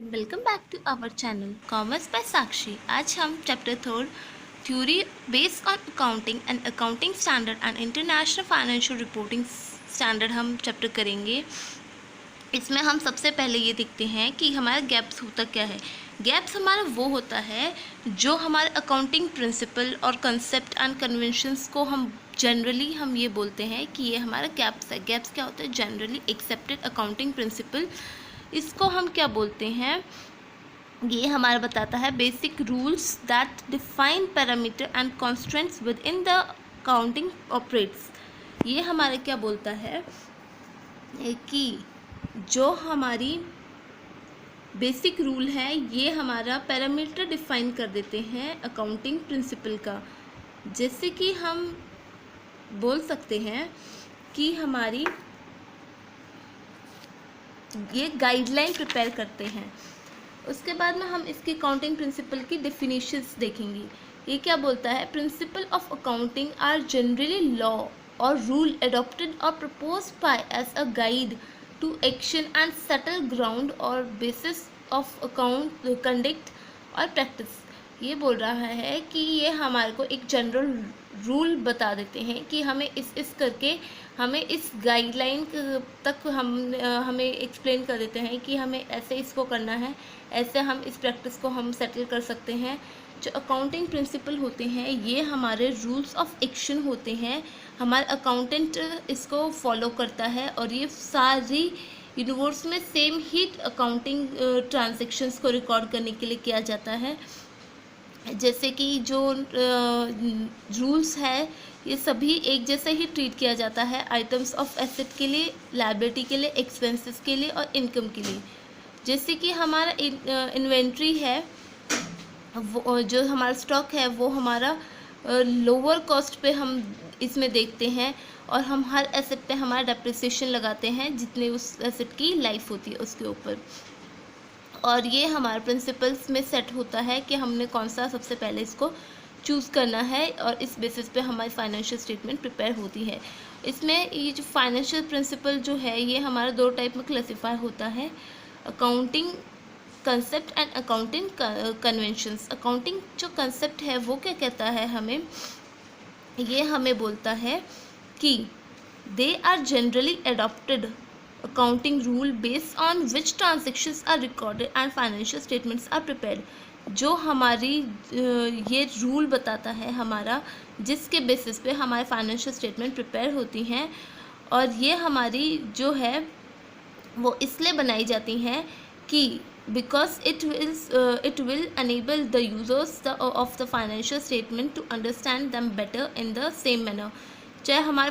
Welcome back to our channel commerce by Sakshi. आज हम chapter 3 theory based on accounting and accounting standard and international financial reporting standard हम chapter करेंगे। इसमें हम सबसे पहले ये देखते हैं कि हमारा गैप्स होता क्या है। गैप्स हमारा वो होता है जो हमारे अकाउंटिंग प्रिंसिपल और कंसेप्ट एंड कन्वेंशंस को हम जनरली हम ये बोलते हैं कि ये हमारा गैप्स है। गैप्स क्या होता है? Generally accepted accounting principle. इसको हम क्या बोलते हैं? ये हमारा बताता है basic rules that define parameter and constants with in the accounting operates. ये हमारा क्या बोलता है कि जो हमारी बेसिक रूल है ये हमारा पैरामीटर डिफाइन कर देते हैं अकाउंटिंग प्रिंसिपल का। जैसे कि हम बोल सकते हैं कि हमारी ये गाइडलाइन प्रिपेयर करते हैं। उसके बाद में हम इसके अकाउंटिंग प्रिंसिपल की डेफिनेशंस देखेंगे। ये क्या बोलता है? Principle of accounting are generally law और रूल एडॉप्टेड और proposed by as a guide to action and settle ground और बेसिस ऑफ अकाउंट कंडक्ट और प्रैक्टिस। ये बोल रहा है कि ये हमारे को एक जनरल रूल बता देते हैं कि हमें इस करके हमें इस गाइडलाइन तक हमें एक्सप्लेन कर देते हैं कि हमें ऐसे इसको करना है, ऐसे हम इस प्रैक्टिस को हम सेटल कर सकते हैं। जो अकाउंटिंग प्रिंसिपल होते हैं ये हमारे रूल्स ऑफ एक्शन होते हैं। हमारा अकाउंटेंट इसको फॉलो करता है और ये सारी यूनिवर्स में सेम ही अकाउंटिंग ट्रांजैक्शंस को रिकॉर्ड करने के लिए किया जाता है। जैसे कि जो रूल्स है ये सभी एक जैसे ही ट्रीट किया जाता है आइटम्स ऑफ एसेट के लिए, लायबिलिटी के लिए, एक्सपेंसेस के लिए और इनकम के लिए। जैसे कि हमारा इन्वेंट्री है, वो जो हमारा स्टॉक है वो हमारा लोअर कॉस्ट पे हम इसमें देखते हैं और हम हर एसेट पे हमारा डेप्रिसिएशन लगाते हैं जितने उस एसेट की लाइफ होती है उसके ऊपर। और ये हमारे प्रिंसिपल्स में सेट होता है कि हमने कौन सा सबसे पहले इसको चूज़ करना है और इस बेसिस पे हमारी फाइनेंशियल स्टेटमेंट प्रिपेयर होती है। इसमें ये जो फाइनेंशियल प्रिंसिपल जो है ये हमारा दो टाइप में क्लासीफाई होता है, accounting concept and accounting conventions. Accounting जो कंसेप्ट है वो क्या कहता है हमें? ये हमें बोलता है कि they are generally adopted accounting rule based on which transactions are recorded and financial statements are prepared। जो हमारी ये रूल बताता है हमारा, जिसके बेसिस पे हमारे फाइनेंशियल स्टेटमेंट प्रिपेयर होती हैं और ये हमारी जो है वो इसलिए बनाई जाती हैं कि because it will enable the users of the financial statement to understand them better in the same manner। चाहे हमारे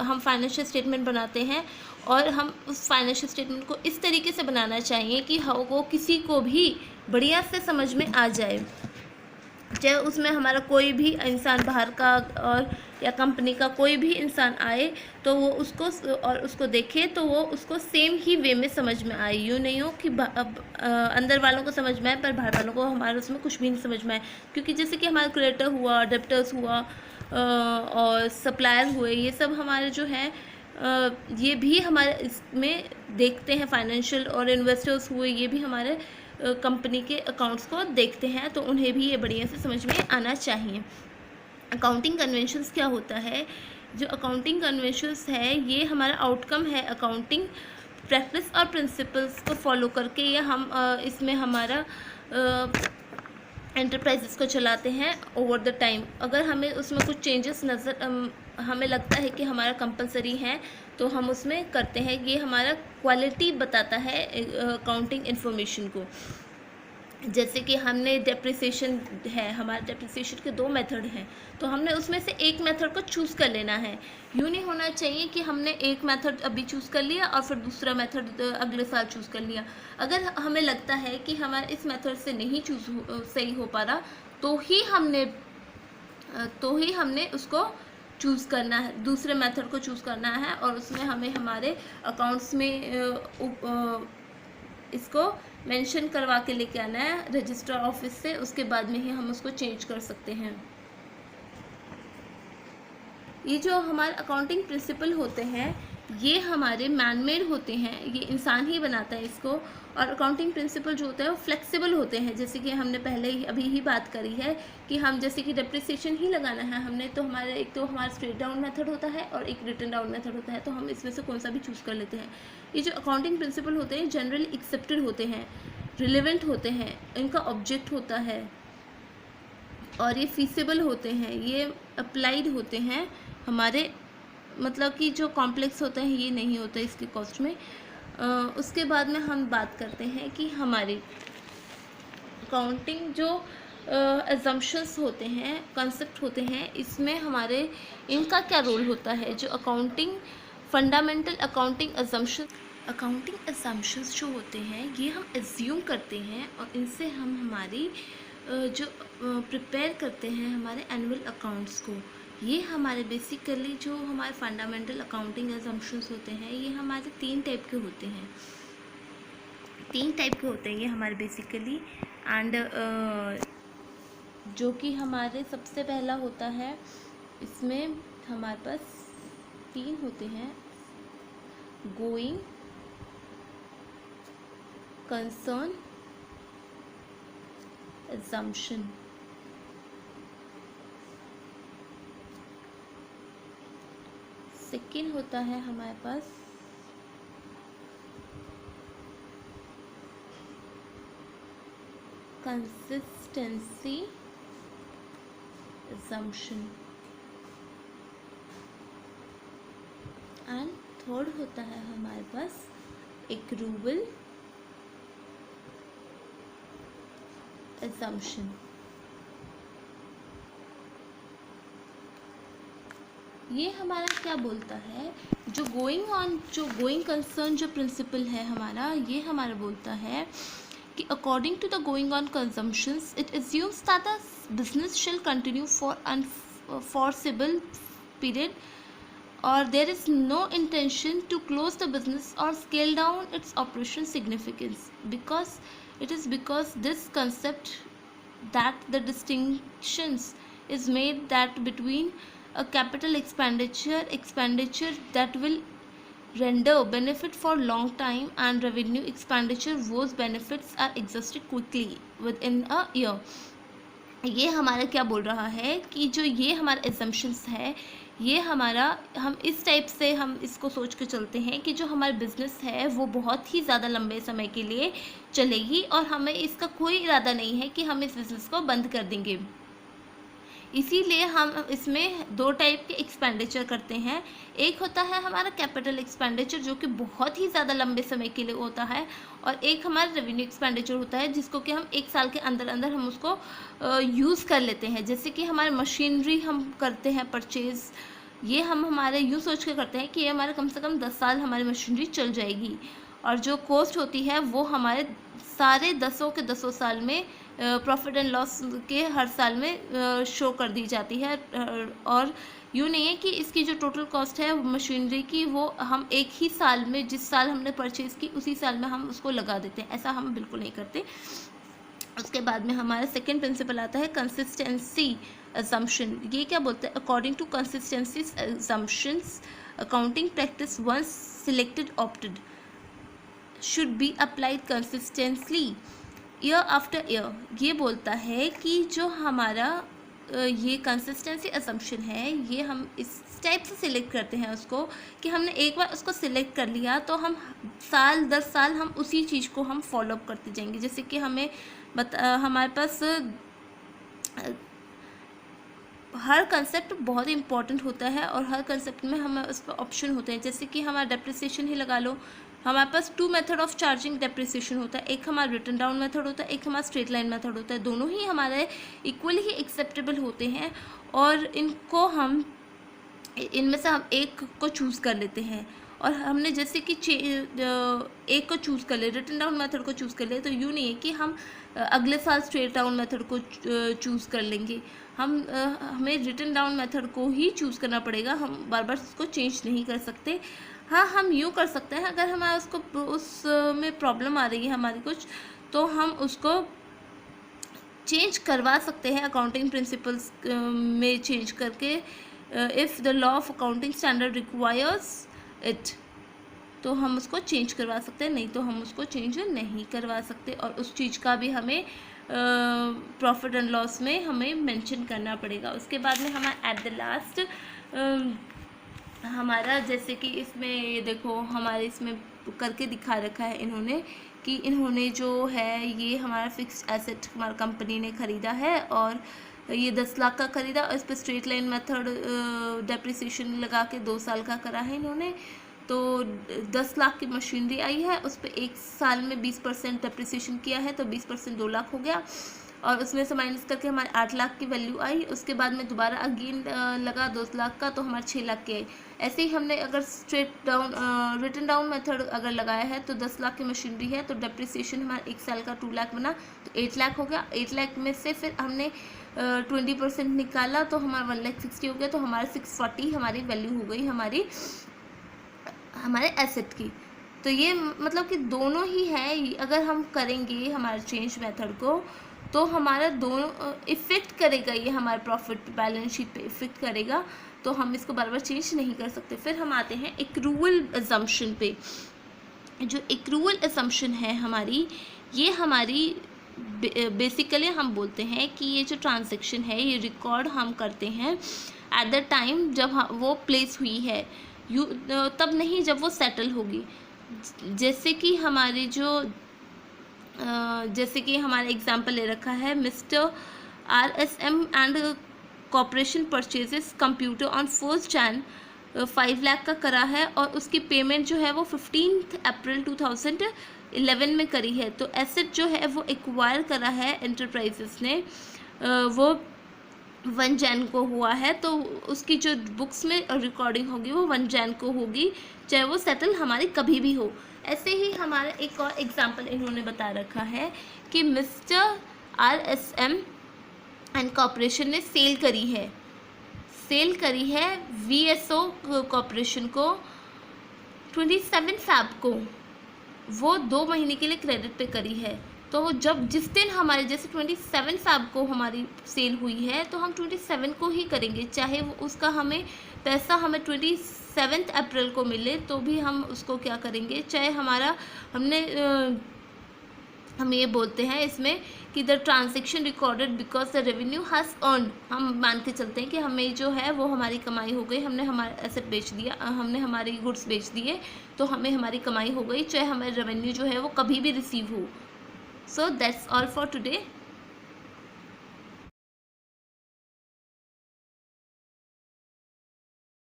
हम फाइनेंशियल स्टेटमेंट बनाते हैं और हम उस फाइनेंशियल स्टेटमेंट को इस तरीके से बनाना चाहिए कि वो किसी को भी बढ़िया से समझ में आ जाए। चाहे उसमें हमारा कोई भी इंसान बाहर का और या कंपनी का कोई भी इंसान आए तो वो उसको देखे तो वो उसको सेम ही वे में समझ में आए। यूँ नहीं हो कि अंदर वालों को समझ में आए पर बाहर वालों को हमारे उसमें कुछ भी नहीं समझ में आए। क्योंकि जैसे कि हमारा क्रेडिटर हुआ, डेब्टर्स हुआ और सप्लायर हुए, ये सब हमारे जो हैं ये भी हमारे इसमें देखते हैं। फाइनेंशियल और इन्वेस्टर्स हुए ये भी हमारे कंपनी के अकाउंट्स को देखते हैं, तो उन्हें भी ये बढ़िया से समझ में आना चाहिए। अकाउंटिंग कन्वेंशंस क्या होता है? जो अकाउंटिंग कन्वेंशंस है ये हमारा आउटकम है अकाउंटिंग प्रैक्टिस और प्रिंसिपल्स को फॉलो करके। ये हम इसमें हमारा एंटरप्राइजेस को चलाते हैं ओवर द टाइम। अगर हमें उसमें कुछ चेंजेस हमें लगता है कि हमारा कंपलसरी है तो हम उसमें करते हैं। ये हमारा क्वालिटी बताता है अकाउंटिंग इन्फॉर्मेशन को। जैसे कि हमने डेप्रिसिएशन है, हमारे डेप्रिसिएशन के 2 मेथड हैं तो हमने उसमें से एक मेथड को चूज़ कर लेना है। यूँ नहीं होना चाहिए कि हमने एक मेथड अभी चूज़ कर लिया और फिर दूसरा मेथड अगले साल चूज़ कर लिया। अगर हमें लगता है कि हमारे इस मेथड से नहीं सही हो पा रहा तो ही हमने उसको चूज़ करना है, दूसरे मेथड को चूज़ करना है और उसमें हमें हमारे अकाउंट्स में इसको मेंशन करवा के लेके आना है रजिस्टर ऑफिस से। उसके बाद में ही हम उसको चेंज कर सकते हैं। ये जो हमारे अकाउंटिंग प्रिंसिपल होते हैं ये हमारे मैनमेड होते हैं, ये इंसान ही बनाता है इसको। और अकाउंटिंग प्रिंसिपल जो होता है वो फ्लेक्सिबल होते हैं, जैसे कि हमने पहले ही अभी ही बात करी है कि हम जैसे कि डेप्रिसिएशन ही लगाना है हमने, तो हमारे एक तो हमारा स्ट्रेट डाउन मेथड होता है और एक रिटन डाउन मेथड होता है, तो हम इसमें से कौन सा भी चूज़ कर लेते हैं। ये जो अकाउंटिंग प्रिंसिपल होते हैं जनरली एक्सेप्टेड होते हैं, रिलेवेंट होते हैं, इनका ऑब्जेक्ट होता है और ये फीसिबल होते हैं, ये अप्लाइड होते हैं हमारे, मतलब कि जो कॉम्प्लेक्स होते हैं ये नहीं होता इसके कॉस्ट में। उसके बाद में हम बात करते हैं कि हमारी अकाउंटिंग जो अजम्पशंस होते हैं, कंसेप्ट होते हैं, इसमें हमारे इनका क्या रोल होता है। जो अकाउंटिंग फंडामेंटल अकाउंटिंग अजम्पशंस जो होते हैं ये हम एज्यूम करते हैं और इनसे हम हमारी जो प्रिपेयर करते हैं हमारे एनुअल अकाउंट्स को। ये हमारे बेसिकली जो हमारे फंडामेंटल अकाउंटिंग अजम्पशंस होते हैं ये हमारे 3 टाइप के होते हैं, 3 टाइप के होते हैं ये हमारे बेसिकली। एंड जो कि हमारे सबसे पहला होता है, इसमें हमारे पास 3 होते हैं, गोइंग कंसर्न assumption। सेकेंड होता है हमारे पास कंसिस्टेंसी assumption एंड थर्ड होता है हमारे पास accrual assumption। ये हमारा क्या बोलता है, जो गोइंग कंसर्न जो प्रिंसिपल है हमारा, ये हमारा बोलता है कि according to the going on consumptions it assumes that the business shall continue for unforeseeable period or there is no intention to close the business or scale down its operation significance, because this concept that the distinctions is made that between a capital expenditure that will render benefit for long time and revenue expenditure whose benefits are exhausted quickly within a year। ये हमारा क्या बोल रहा है कि जो ये हमारा एजम्पशंस है ये हमारा, हम इस टाइप से हम इसको सोच के चलते हैं कि जो हमारा बिज़नेस है वो बहुत ही ज़्यादा लंबे समय के लिए चलेगी और हमें इसका कोई इरादा नहीं है कि हम इस बिज़नेस को बंद कर देंगे। इसीलिए हम इसमें 2 टाइप के एक्सपेंडिचर करते हैं। एक होता है हमारा कैपिटल एक्सपेंडिचर जो कि बहुत ही ज़्यादा लंबे समय के लिए होता है, और एक हमारा रेवेन्यू एक्सपेंडिचर होता है जिसको कि हम 1 साल के अंदर अंदर हम उसको यूज़ कर लेते हैं। जैसे कि हमारे मशीनरी हम करते हैं परचेज़, ये हम हमारे यूँ सोच के करते हैं कि ये हमारे कम से कम 10 साल हमारी मशीनरी चल जाएगी, और जो कॉस्ट होती है वो हमारे सारे 10 साल में प्रॉफिट एंड लॉस के हर साल में शो कर दी जाती है। और यूँ नहीं है कि इसकी जो टोटल कॉस्ट है मशीनरी की वो हम एक ही साल में, जिस साल हमने परचेज़ की उसी साल में हम उसको लगा देते हैं, ऐसा हम बिल्कुल नहीं करते। उसके बाद में हमारा सेकेंड प्रिंसिपल आता है कंसिस्टेंसी assumption। ये क्या बोलते हैं, according to consistency assumptions accounting practice once selected opted should be applied consistently year after year. ये बोलता है कि जो हमारा ये कंसिस्टेंसी असम्पशन है ये हम इस टाइप से सिलेक्ट करते हैं उसको कि हमने एक बार उसको सिलेक्ट कर लिया तो हम साल 10 साल हम उसी चीज़ को हम फॉलोअप करते जाएंगे। जैसे कि हमें हमारे पास हर कंसेप्ट बहुत इंपॉर्टेंट होता है और हर कंसेप्ट में हमें उस पर ऑप्शन होते हैं। जैसे कि हमारा डेप्रिसिएशन ही लगा लो, हमारे पास 2 मेथड ऑफ चार्जिंग डेप्रिसिएशन होता है, एक हमारा रिटन डाउन मेथड होता है, एक हमारा स्ट्रेट लाइन मेथड होता है। दोनों ही हमारे इक्वली ही एक्सेप्टेबल होते हैं और इनमें से हम एक को चूज़ कर लेते हैं। और हमने जैसे कि एक को चूज़ कर ले, रिटन डाउन मेथड को चूज़ कर ले, तो यूँ नहीं है कि हम अगले साल स्ट्रेट डाउन मेथड को चूज़ कर लेंगे। हमें रिटन डाउन मेथड को ही चूज़ करना पड़ेगा, हम बार बार उसको चेंज नहीं कर सकते। हाँ, हम यूँ कर सकते हैं, अगर हमारा उसमें प्रॉब्लम आ रही है हमारी कुछ, तो हम उसको चेंज करवा सकते हैं अकाउंटिंग प्रिंसिपल्स में चेंज करके, if the law of accounting standard requires it. तो हम उसको चेंज करवा सकते हैं, नहीं तो हम उसको चेंज नहीं करवा सकते। और उस चीज़ का भी हमें प्रॉफिट एंड लॉस में हमें मेंशन करना पड़ेगा। उसके बाद में हमारा एट द लास्ट हमारा, जैसे कि इसमें ये देखो हमारे इसमें करके दिखा रखा है इन्होंने कि इन्होंने जो है ये हमारा फिक्स्ड एसेट हमारी कंपनी ने ख़रीदा है और ये 10 लाख का ख़रीदा और इस पर स्ट्रेट लाइन मेथड डेप्रिसिएशन लगा के 2 साल का करा है इन्होंने। तो 10 लाख की मशीनरी आई है, उस पर 1 साल में 20% डेप्रिसिएशन किया है, तो 20% 2 लाख हो गया और उसमें से माइनस करके हमारे 8 लाख की वैल्यू आई। उसके बाद में दोबारा अगेन लगा 2 लाख का, तो हमारे 6 लाख के आई। ऐसे ही हमने अगर straight down written down method अगर लगाया है तो 10 लाख की मशीनरी है, तो डेप्रिसिएशन हमारा 1 साल का 2 लाख बना, तो 8 लाख हो गया। 8 लाख में से फिर हमने 20% निकाला तो हमारा 1,60,000 हो गया, तो हमारे 640 हमारी वैल्यू हो गई हमारे एसेट की। तो ये मतलब कि दोनों ही है, अगर हम करेंगे हमारे चेंज मेथड को तो हमारा दोनों इफ़ेक्ट करेगा, ये हमारे प्रॉफिट बैलेंस शीट पे इफ़ेक्ट करेगा, तो हम इसको बार बार चेंज नहीं कर सकते। फिर हम आते हैं एक्रूअल अजम्पशन पे। जो एक्रूअल अजम्पशन है हमारी, ये हमारी बेसिकली हम बोलते हैं कि ये जो ट्रांजैक्शन है ये रिकॉर्ड हम करते हैं एट द टाइम जब वो प्लेस हुई है, तब नहीं जब वो सेटल होगी। जैसे कि हमारे जो जैसे कि हमारा एग्जांपल ले रखा है, mister RSM and corporation purchases computer on 1 Jan 5 lakh का करा है और उसकी पेमेंट जो है वो 15 अप्रैल 2011 में करी है। तो एसेट जो है वो एक्वायर करा है एंटरप्राइजेस ने, वो 1 Jan को हुआ है, तो उसकी जो बुक्स में रिकॉर्डिंग होगी वो 1 Jan को होगी, चाहे वो सेटल हमारी कभी भी हो। ऐसे ही हमारा एक और एग्जांपल इन्होंने बता रखा है कि मिस्टर RSM एंड कॉर्पोरेशन ने सेल करी है VSO कॉर्पोरेशन को 27 Feb को, वो 2 महीने के लिए क्रेडिट पे करी है। तो जिस दिन हमारे जैसे 27 Feb को हमारी सेल हुई है तो हम 27 को ही करेंगे, चाहे वो उसका हमें पैसा हमें 27 अप्रैल को मिले तो भी हम उसको क्या करेंगे, चाहे हमारा हम ये बोलते हैं इसमें कि the transaction recorded because the revenue has earned. हम मान के चलते हैं कि हमें जो है वो हमारी कमाई हो गई, हमने हमारा एसेट बेच दिया, हमने हमारी गुड्स बेच दिए, तो हमें हमारी कमाई हो गई, चाहे हमारे रेवेन्यू जो है वो कभी भी रिसीव हो। So that's all for today.